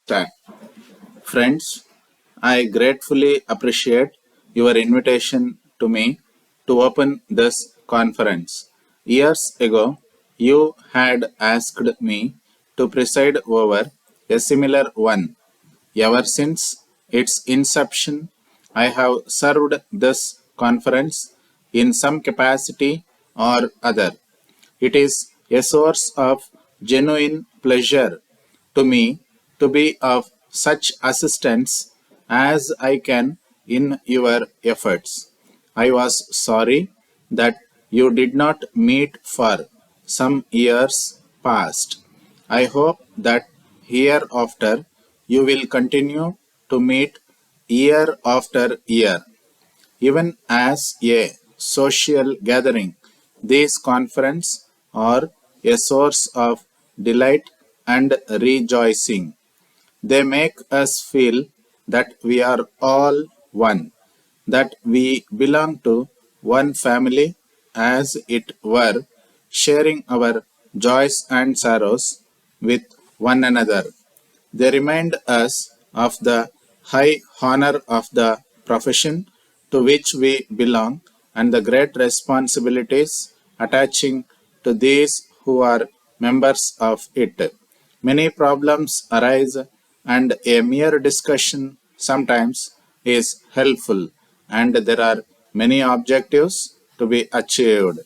Start. Friends, I gratefully appreciate your invitation to me to open this conference. Years ago, you had asked me to preside over a similar one. Ever since its inception, I have served this conference in some capacity or other. It is a source of genuine pleasure to me to be of such assistance as I can in your efforts. I was sorry that you did not meet for some years past. I hope that hereafter you will continue to meet year after year. Even as a social gathering, these conferences are a source of delight and rejoicing. They make us feel that we are all one, that we belong to one family, as it were, sharing our joys and sorrows with one another. They remind us of the high honor of the profession to which we belong and the great responsibilities attaching to these who are members of it. Many problems arise, and a mere discussion sometimes is helpful, and there are many objectives to be achieved.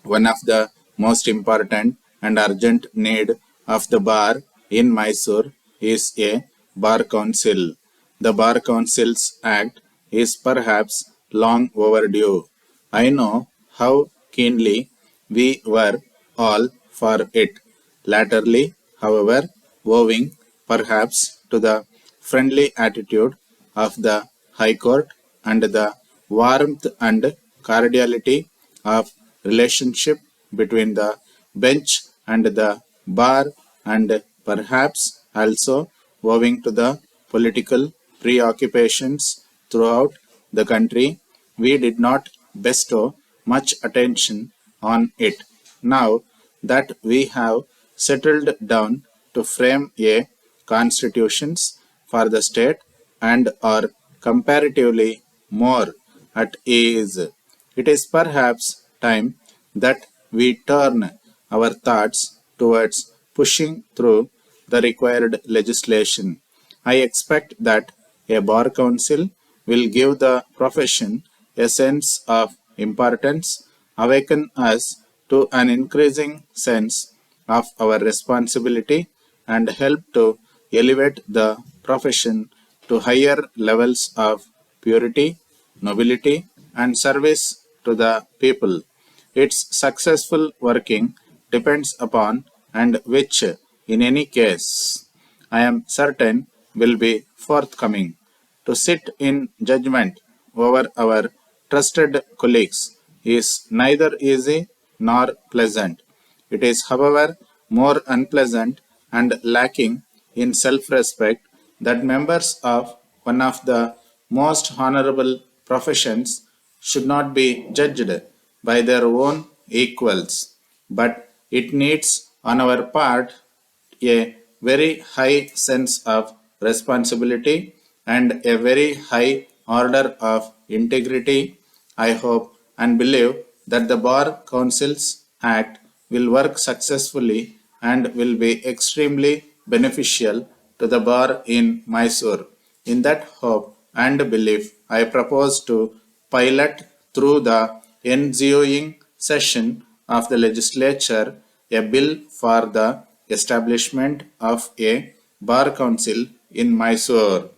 One of the most important and urgent need of the bar in Mysore is a bar council. The Bar Councils Act is perhaps long overdue. I know how keenly we were all for it. Latterly, however, owing perhaps to the friendly attitude of the High Court and the warmth and cordiality of relationship between the bench and the bar, and perhaps also owing to the political preoccupations throughout the country, we did not bestow much attention on it. Now that we have settled down to frame a constitutions for the state and are comparatively more at ease, it is perhaps time that we turn our thoughts towards pushing through the required legislation. I expect that a bar council will give the profession a sense of importance, awaken us to an increasing sense of our responsibility, and help to elevate the profession to higher levels of purity, nobility, and service to the people. Its successful working depends upon, and which, in any case, I am certain will be forthcoming. To sit in judgment over our trusted colleagues is neither easy nor pleasant. It is, however, more unpleasant and lacking in self respect that members of one of the most honorable professions should not be judged by their own equals, but it needs on our part a very high sense of responsibility and a very high order of integrity. I hope and believe that the Bar Councils Act will work successfully and will be extremely beneficial to the bar in Mysore. In that hope and belief, I propose to pilot through the ensuing session of the legislature a bill for the establishment of a bar council in Mysore.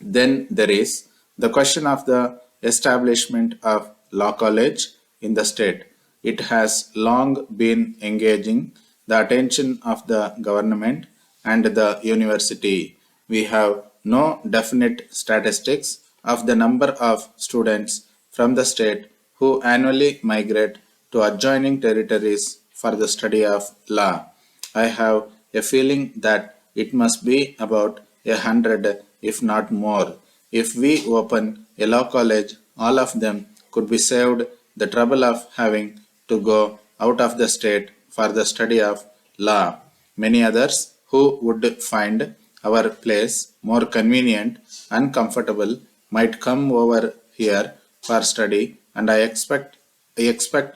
Then there is the question of the establishment of law college in the state. It has long been engaging the attention of the government and the university. We have no definite statistics of the number of students from the state who annually migrate to adjoining territories for the study of law. I have a feeling that it must be about 100, if not more. If we open a law college, all of them could be saved the trouble of having to go out of the state for the study of law. Many others who would find our place more convenient and comfortable might come over here for study, and I expect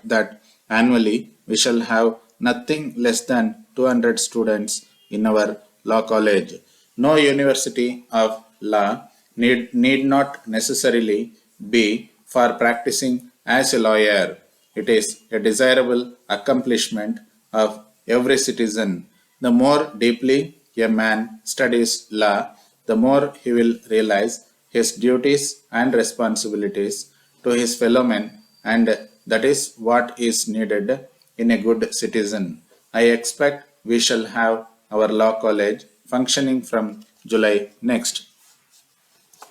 that annually we shall have nothing less than 200 students in our law college. No university of law need not necessarily be for practicing as a lawyer. It is a desirable accomplishment of every citizen. The more deeply a man studies law, the more he will realize his duties and responsibilities to his fellow men, and that is what is needed in a good citizen. I expect we shall have our law college functioning from July next.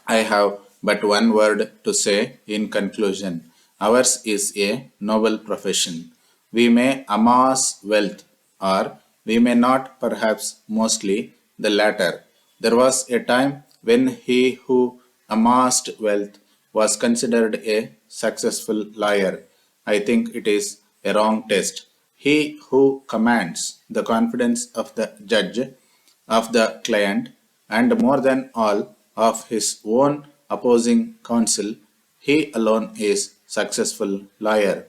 I have but one word to say in conclusion. Ours is a noble profession. We may amass wealth, or we may not, perhaps mostly the latter. There was a time when he who amassed wealth was considered a successful lawyer. I think it is a wrong test. He who commands the confidence of the judge, of the client, and more than all, of his own opposing counsel, he alone is successful lawyer.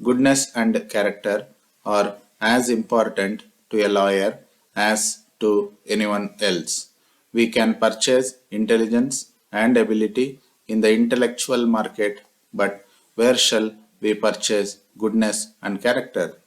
Goodness and character are as important to a lawyer as to anyone else. We can purchase intelligence and ability in the intellectual market, but where shall we purchase goodness and character?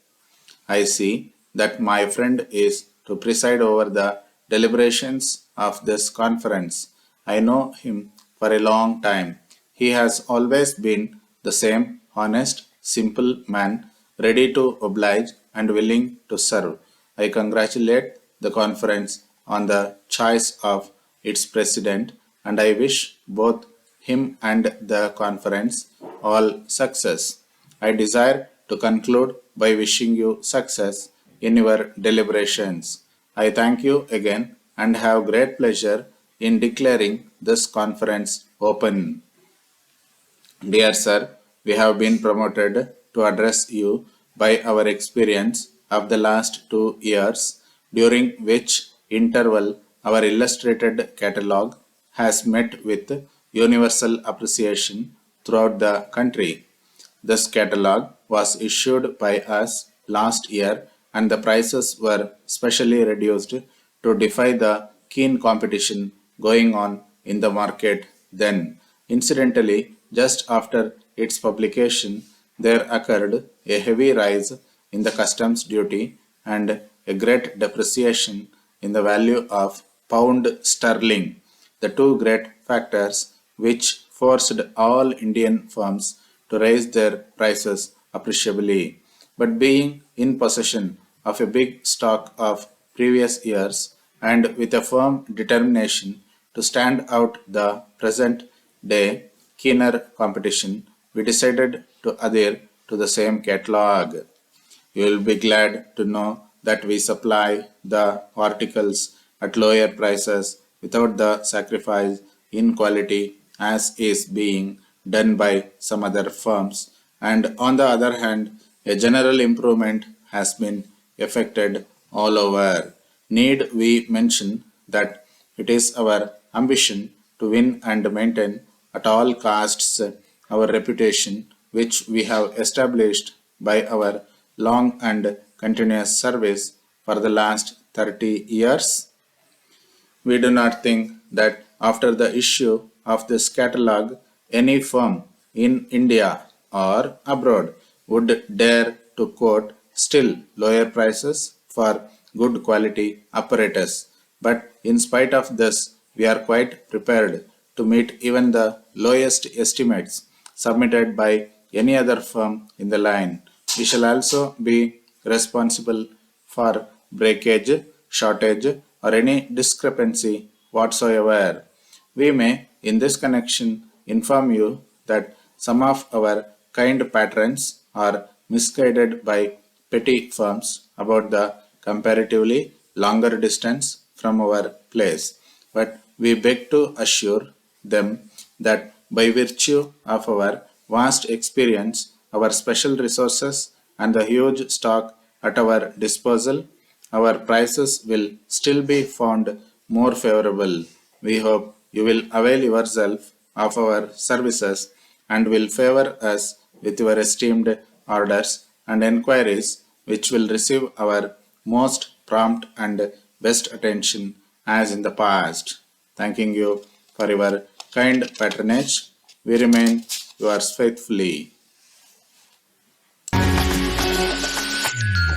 I see that my friend is to preside over the deliberations of this conference. I know him for a long time. He has always been the same honest, simple man, ready to oblige and willing to serve. I congratulate the conference on the choice of its president, and I wish both him and the conference all success. I desire to conclude by wishing you success in your deliberations. I thank you again and have great pleasure in declaring this conference open. Dear sir, we have been promoted to address you by our experience of the last 2 years, during which interval our illustrated catalogue has met with universal appreciation throughout the country. This catalogue was issued by us last year, and the prices were specially reduced to defy the keen competition going on in the market then. Incidentally, just after its publication, there occurred a heavy rise in the customs duty and a great depreciation in the value of pound sterling, the two great factors which forced all Indian firms to raise their prices appreciably. But being in possession of a big stock of previous years and with a firm determination to stand out the present day keener competition, we decided to adhere to the same catalog. You will be glad to know that we supply the articles at lower prices without the sacrifice in quality as is being done by some other firms. And on the other hand, a general improvement has been effected all over. Need we mention that it is our ambition to win and maintain at all costs our reputation, which we have established by our long and continuous service for the last 30 years? We do not think that after the issue of this catalogue, any firm in India or abroad would dare to quote still lower prices for good quality apparatus. But in spite of this, we are quite prepared to meet even the lowest estimates submitted by any other firm in the line. We shall also be responsible for breakage, shortage, or any discrepancy whatsoever. We may, in this connection, inform you that some of our kind patrons are misguided by petty firms about the comparatively longer distance from our place. But we beg to assure them that by virtue of our vast experience, our special resources, and the huge stock at our disposal, our prices will still be found more favorable. We hope you will avail yourself of our services and will favor us with your esteemed orders and enquiries, which will receive our most prompt and best attention as in the past. Thanking you for your kind patronage. We remain yours faithfully.